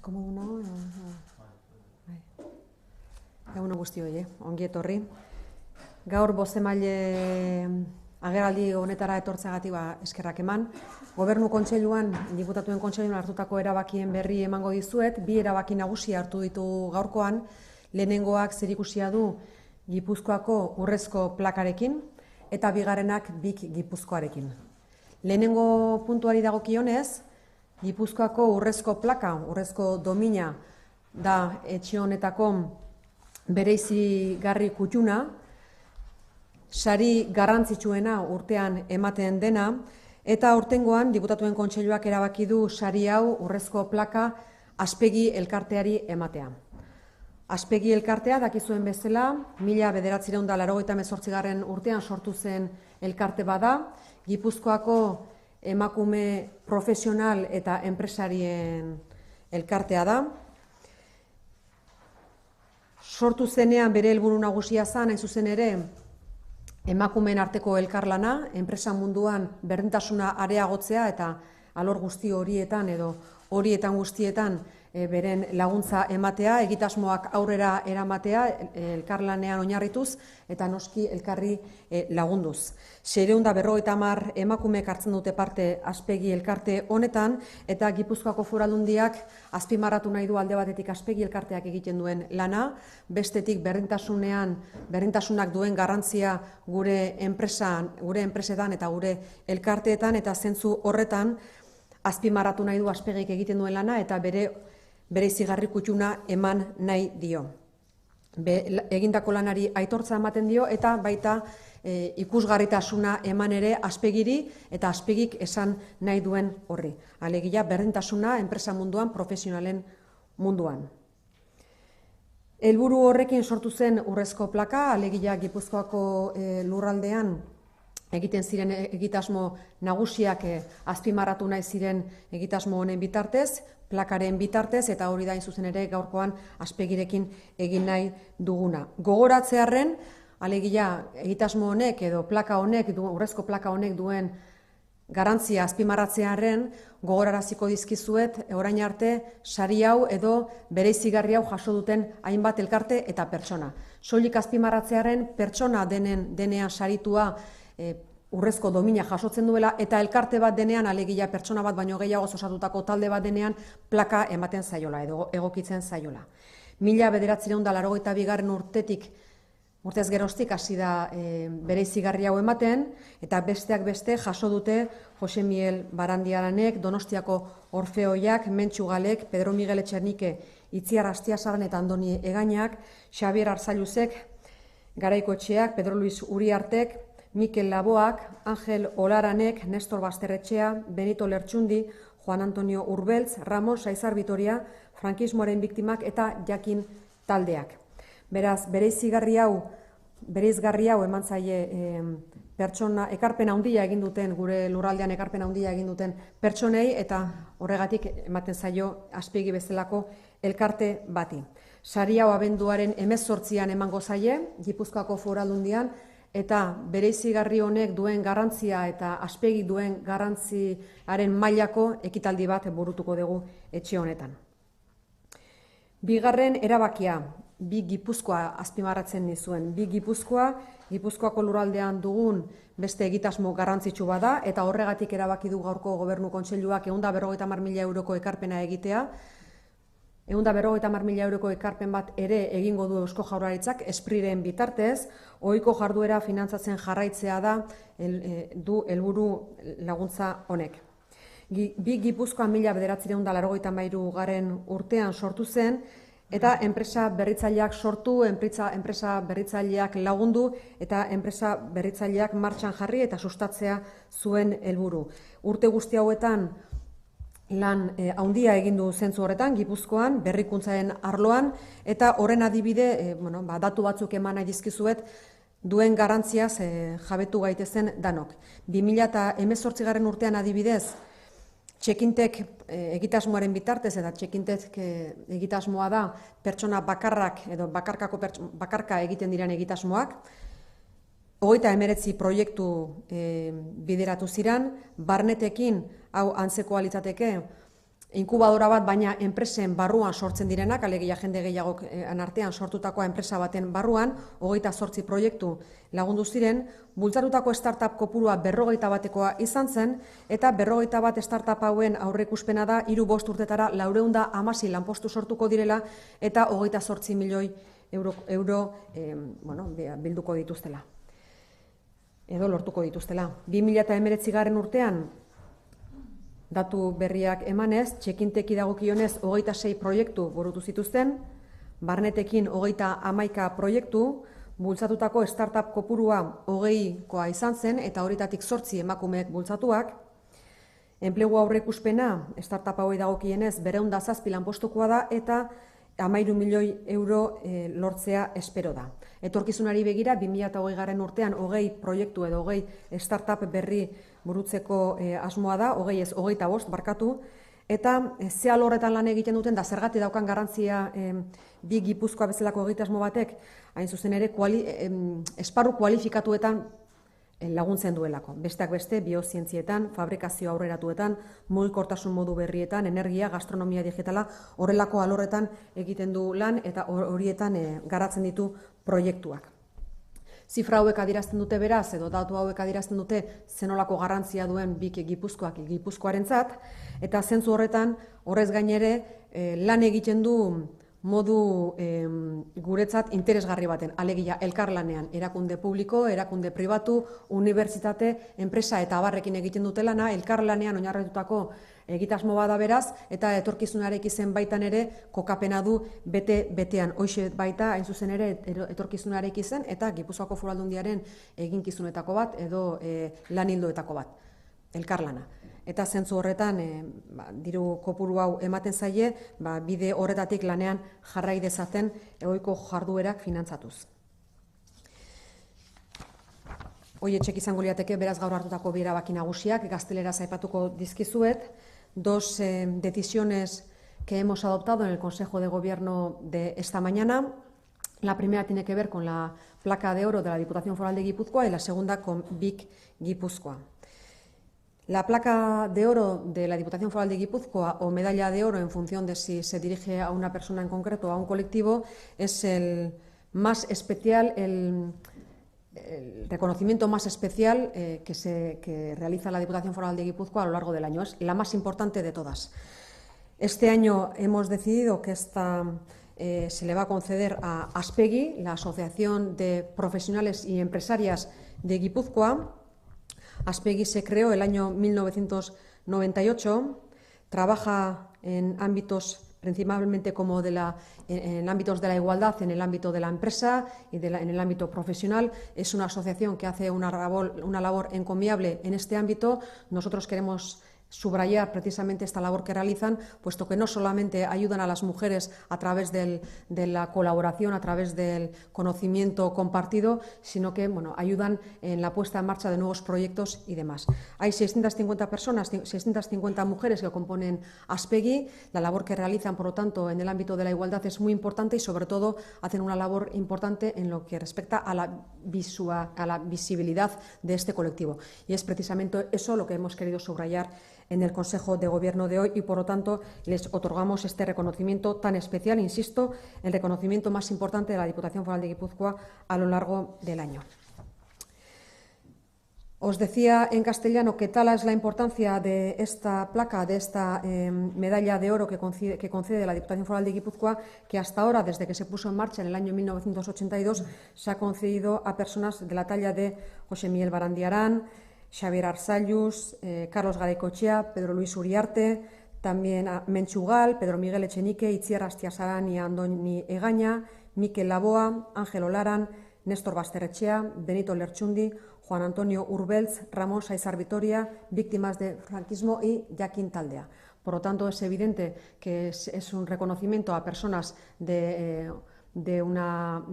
Komodu nago? Egun guztioi, ongi etorri. Gaur bozemaile agerraldi honetara etortzeagatik eskerrak eman. Gobernu kontseiluan, diputatuen kontseiluan hartutako erabakien berri emango dizuet. Bi erabaki nagusi hartu ditu gaurkoan. Lehenengoak zerikusia du Gipuzkoako urrezko plakarekin eta bigarrenak BIK Gipuzkoarekin. Lehenengo puntuari dagokionez, Gipuzkoako urrezko plaka, urrezko domina da etxe honetako bereizigarri kutxuna, sari garrantzitsuena urtean ematen dena, eta aurtengoan diputatuen kontseiluak erabaki du sari hau urrezko plaka Aspegi elkarteari ematea. Aspegi elkartea dakizuen bezala, 1988 urtean sortu zen elkarte bada, Gipuzkoako emakume profesional eta enpresarien elkartea da. Sortu zenean bere helburu nagusia zen, hain zuzen ere, emakumeen arteko elkarlana, enpresa munduan berdintasuna areagotzea eta alor guzti horietan edo horietan guztietan beren laguntza ematea, egitasmoak aurrera eramatea, elkarlanean oinarrituz eta noski elkarri lagunduz. 650 emakumeek hartzen dute parte Aspegi elkarte honetan eta Gipuzkoako Foru Aldundiak azpimarratu nahi du alde batetik Aspegi elkarteak egiten duen lana, bestetik berdintasunak duen garrantzia gure enpresetan eta gure elkarteetan eta zentzu horretan azpimarratu nahi du Aspegik egiten duen lana eta bereizigarri kutxuna eman nahi dio. Egindako lanari aitortza ematen dio eta baita ikusgarritasuna eman ere Aspegiri eta Aspegik esan nahi duen horri. Alegia berdintasuna enpresa munduan, profesionalen munduan. Helburu horrekin sortu zen urrezko plaka, alegia Gipuzkoako lurraldean egiten ziren egitasmo nagusiak azpimarratu nahi ziren egitasmo honen bitartez, plakaren bitartez, eta hori da hain zuzen ere gaurkoan Aspegirekin egin nahi duguna. Gogoratzearren, alegia egitasmo honek edo plaka honek, urrezko plaka honek duen garantzia azpimarratzearren, gogoraraziko dizkizuet orain arte sari hau edo bereizigarri hau jaso duten hainbat elkarte eta pertsona. Soilik azpimarratzearren pertsona denean saritua urrezko domina jasotzen duela eta elkarte bat denean, alegia pertsona bat baino gehiago osatutako talde bat denean plaka ematen zaiola edo egokitzen zaiola. 1982 urtez geroztik hasi da bereizigarri hau ematen eta besteak beste jaso dute Jose Miguel Barandiaranek, Donostiako Orfeoiak, Mentxu Galek, Pedro Miguel Etxernike, Itziar Astiasaran eta Andoni Egainak, Xabier Arzailuzek, Garaiko Etxeak, Pedro Luis Uriartek, Mikel Laboak, Angel Olaranek, Nestor Basterretxea, Benito Lertxundi, Juan Antonio Urbeltz, Ramos Saizar Vitoria, frankismoaren biktimak eta jakin taldeak. Beraz, bereizgarri hau eman zaie pertsona ekarpen handia egin duten, gure lurraldean ekarpen handia egin duten pertsonei eta horregatik ematen zaio Aspegi bezalako elkarte bati. Sari hau abenduaren 18an emango zaie, Gipuzkoako Foru Aldundian, eta bereizigarri honek duen garrantzia eta Aspegi duen garrantziaren mailako ekitaldi bat burutuko dugu etxe honetan. Bigarren erabakia, BIK Gipuzkoa azpimarratzen nizuen. BIK Gipuzkoako lurraldean dugun beste egitasmo garrantzitsu bada eta horregatik erabaki du gaurko Gobernu Kontseiluak 150.000 euroko ekarpena egitea. 150.000 euroko ekarpen bat ere egingo du Eusko Jaurlaritzak Espriren bitartez, ohiko jarduera finantzatzen jarraitzea da du helburu laguntza honek. BIK Gipuzkoa 1993 urtean sortu zen eta enpresa berritzaileak sortu, enpresa berritzaileak lagundu eta enpresa berritzaileak martxan jarri eta sustatzea zuen helburu. Urte guzti hauetan lan handia egin du zentzu horretan, Gipuzkoan, berrikuntzaren arloan, eta horren adibide, datu batzuk eman nahi dizkizuet, duen garrantziaz jabetu gaitezen danok. 2018 urtean adibidez, Txekintek egitasmoaren bitartez, eta Txekintek egitasmoa da pertsona bakarrak edo bakarka egiten diren egitasmoak, 39 proiektu bideratu ziren, barnetekin, hau antzekoa litzateke, inkubadora bat, baina enpresen barruan sortzen direnak, alegia jende gehiagok artean sortutakoa enpresa baten barruan, 28 proiektu lagundu ziren, bultzatutako startup kopurua 41 izan zen, eta 41 startup hauen aurreikuspena da 3-5 urtetara 416 lanpostu sortuko direla, eta 28 milioi euro bilduko dituztela, edo lortuko dituztela. 2019 urtean, datu berriak emanez, txekinteki dagokionez 26 proiektu burutu zituzten, barnetekin 31 proiektu, bultzatutako startup kopurua 20koa izan zen, eta horietatik 8 emakumeek bultzatuak. Enplegu aurreikuspena startup hauei dagokienez 207 lanpostukoa da, eta 13 milioi euro lortzea espero da. Etorkizunari begira, 2020 urtean 20 proiektu edo 20 startup berri burutzeko asmoa da, 20 ez 25 barkatu, eta ze alorretan lan egiten duten da zergatik daukan garrantzia bi Gipuzkoa bezalako egitasmo batek, hain zuzen ere esparru kualifikatuetan laguntzen duelako. Besteak beste, biozientzietan, fabrikazio aurreratuetan, mugikortasun modu berrietan, energia, gastronomia digitala, horrelako alorretan egiten du lan eta horietan garatzen ditu proiektuak. Zifra hauek adierazten dute beraz, edo datu hauek adierazten dute zenolako garrantzia duen bik Gipuzkoak Gipuzkoarentzat, eta zentzu horretan, horrez gainere, lan egiten du modu guretzat interesgarri baten, alegia elkarlanean, erakunde publiko, erakunde pribatu, unibertsitate, enpresa eta abarrekin egiten dute lana, elkarlanean oinarritutako egitasmo bada beraz, eta etorkizunarekin zen baitan ere kokapena du bete-betean. Hoxe baita, hain zuzen ere, etorkizunarekin zen, eta Gipuzkoako Foru Aldundiaren eginkizunetako bat, edo lan ildoetako bat, elkarlana. Eta zentzu horretan, diru kopuru hau ematen zaie, bide horretatik lanean jarrai dezaten ohiko jarduerak finantzatuz. Horietxek izango lirateke beraz gaur hartutako bi erabaki nagusiak, gazteleraz aipatuko dizkizuet. 2 decisiones que hemos adoptado en el Consejo de Gobierno de esta mañana. La primera tiene que ver con la placa de oro de la Diputación Foral de Guipúzcoa y la segunda con BIC Guipúzcoa. La placa de oro de la Diputación Foral de Guipúzcoa o medalla de oro en función de si se dirige a una persona en concreto o a un colectivo es el más especial, el reconocimiento más especial que realiza la Diputación Foral de Guipúzcoa a lo largo del año. Es la más importante de todas. Este año hemos decidido que esta se le va a conceder a Aspegi, la Asociación de Profesionales y Empresarias de Guipúzcoa. Aspegi se creó el año 1998, trabaja en ámbitos principalmente como en ámbitos de la igualdad, en el ámbito de la empresa y en el ámbito profesional. Es una asociación que hace una labor encomiable en este ámbito. Nosotros queremos subrayar precisamente esta labor que realizan, puesto que no solamente ayudan a las mujeres a través de la colaboración, a través del conocimiento compartido, sino que ayudan en la puesta en marcha de nuevos proyectos y demás. Hay 650 personas, 650 mujeres que componen Aspegi. La labor que realizan, por lo tanto, en el ámbito de la igualdad es muy importante y, sobre todo, hacen una labor importante en lo que respecta a la visibilidad de este colectivo. Y es precisamente eso lo que hemos querido subrayar en el Consejo de Gobierno de hoy y, por lo tanto, les otorgamos este reconocimiento tan especial, insisto, el reconocimiento más importante de la Diputación Foral de Guipúzcoa a lo largo del año. Os decía en castellano que tal es la importancia de esta placa, de esta medalla de oro que concede la Diputación Foral de Guipúzcoa, que hasta ahora, desde que se puso en marcha en el año 1982, se ha concedido a personas de la talla de José Miguel Barandiarán, Xavier Arsallus, Carlos Garaycochea, Pedro Luis Uriarte, también a Menchugal, Pedro Miguel Echenique, Itziar Astiasaran y Andoni Egaña, Mikel Laboa, Ángel Olaran, Néstor Basterrechea, Benito Lerchundi, Juan Antonio Urbeltz, Ramón Saizar Vitoria, víctimas del franquismo y Jaquín Taldea. Por lo tanto, es evidente que es un reconocimiento a personas de una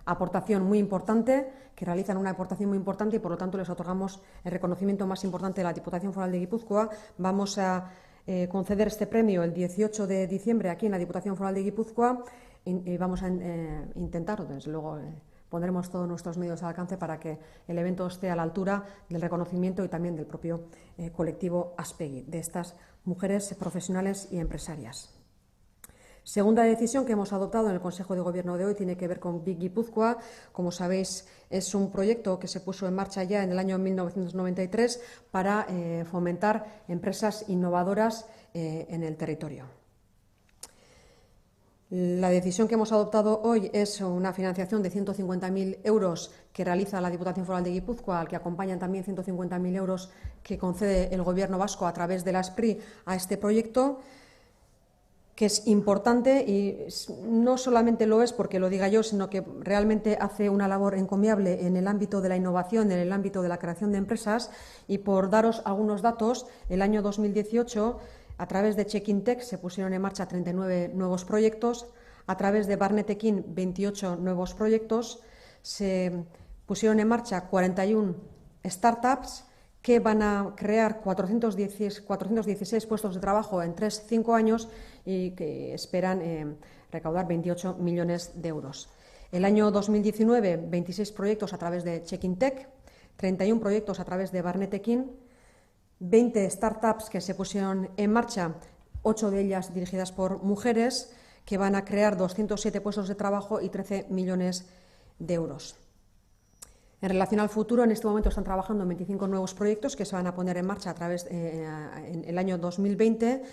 aportación muy importante, que realizan una aportación muy importante y, por lo tanto, les otorgamos el reconocimiento más importante de la Diputación Foral de Guipúzcoa. Vamos a conceder este premio el 18 de diciembre aquí en la Diputación Foral de Guipúzcoa y vamos a intentar, desde luego, pondremos todos nuestros medios al alcance para que el evento esté a la altura del reconocimiento y también del propio colectivo Aspegi, de estas mujeres profesionales y empresarias. Segunda decisión que hemos adoptado en el Consejo de Gobierno de hoy tiene que ver con BIC Guipúzcoa. Como sabéis, es un proyecto que se puso en marcha ya en el año 1993 para fomentar empresas innovadoras en el territorio. La decisión que hemos adoptado hoy es una financiación de 150.000 euros que realiza la Diputación Foral de Guipúzcoa, al que acompañan también 150.000 euros que concede el Gobierno vasco a través de la SPRI a este proyecto, que es importante y no solamente lo es porque lo diga yo, sino que realmente hace una labor encomiable en el ámbito de la innovación, en el ámbito de la creación de empresas. Y por daros algunos datos, el año 2018, a través de Check-in Tech se pusieron en marcha 39 nuevos proyectos, a través de Barnetekin 28 nuevos proyectos, se pusieron en marcha 41 startups que van a crear 416 puestos de trabajo en 3-5 años y que esperan recaudar 28 millones de euros. El año 2019, 26 proyectos a través de Check-in Tech, 31 proyectos a través de Barnetekin, 20 startups que se pusieron en marcha, 8 de ellas dirigidas por mujeres, que van a crear 207 puestos de trabajo y 13 millones de euros. En relación al futuro, en este momento están trabajando en 25 nuevos proyectos que se van a poner en marcha a través en el año 2020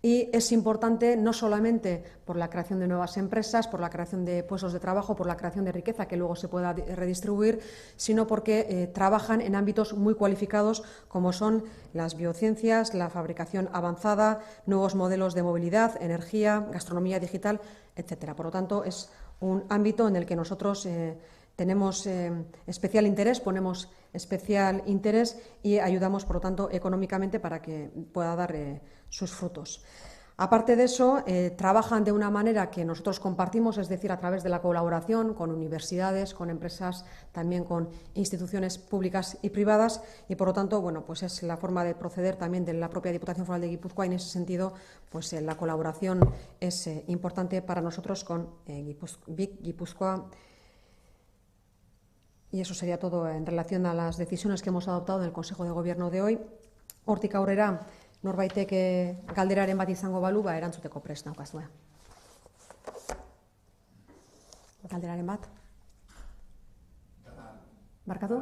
y es importante no solamente por la creación de nuevas empresas, por la creación de puestos de trabajo, por la creación de riqueza que luego se pueda redistribuir, sino porque trabajan en ámbitos muy cualificados como son las biociencias, la fabricación avanzada, nuevos modelos de movilidad, energía, gastronomía digital, etcétera. Por lo tanto, es un ámbito en el que nosotros tenemos especial interés, ponemos especial interés y ayudamos, por lo tanto, económicamente para que pueda dar sus frutos. Aparte de eso, trabajan de una manera que nosotros compartimos, es decir, a través de la colaboración con universidades, con empresas, también con instituciones públicas y privadas y, por lo tanto, bueno, pues es la forma de proceder también de la propia Diputación Foral de Guipúzcoa y en ese sentido, pues la colaboración es importante para nosotros con BIC Guipúzcoa. Y eso sería todo en relación a las decisiones que hemos adoptado en el Consejo de Gobierno de hoy. Hortik aurrera, norbaitek galderaren bat izango balu, erantzuteko prest naukazue. Galderaren bat? Barkatu?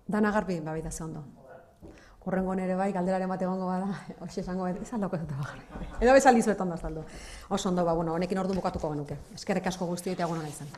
Dana garbi, baita ze ondo. Horrengoan ere bai, galderaren bat egongo bada, hoxe esango bat, izan loko dut bagarri. Edo bezaldi zuetan da zaldu. Oso ondo, bueno, honekin ordu bukatuko genuke. Eskerrik asko guztioi eta egun hona izan.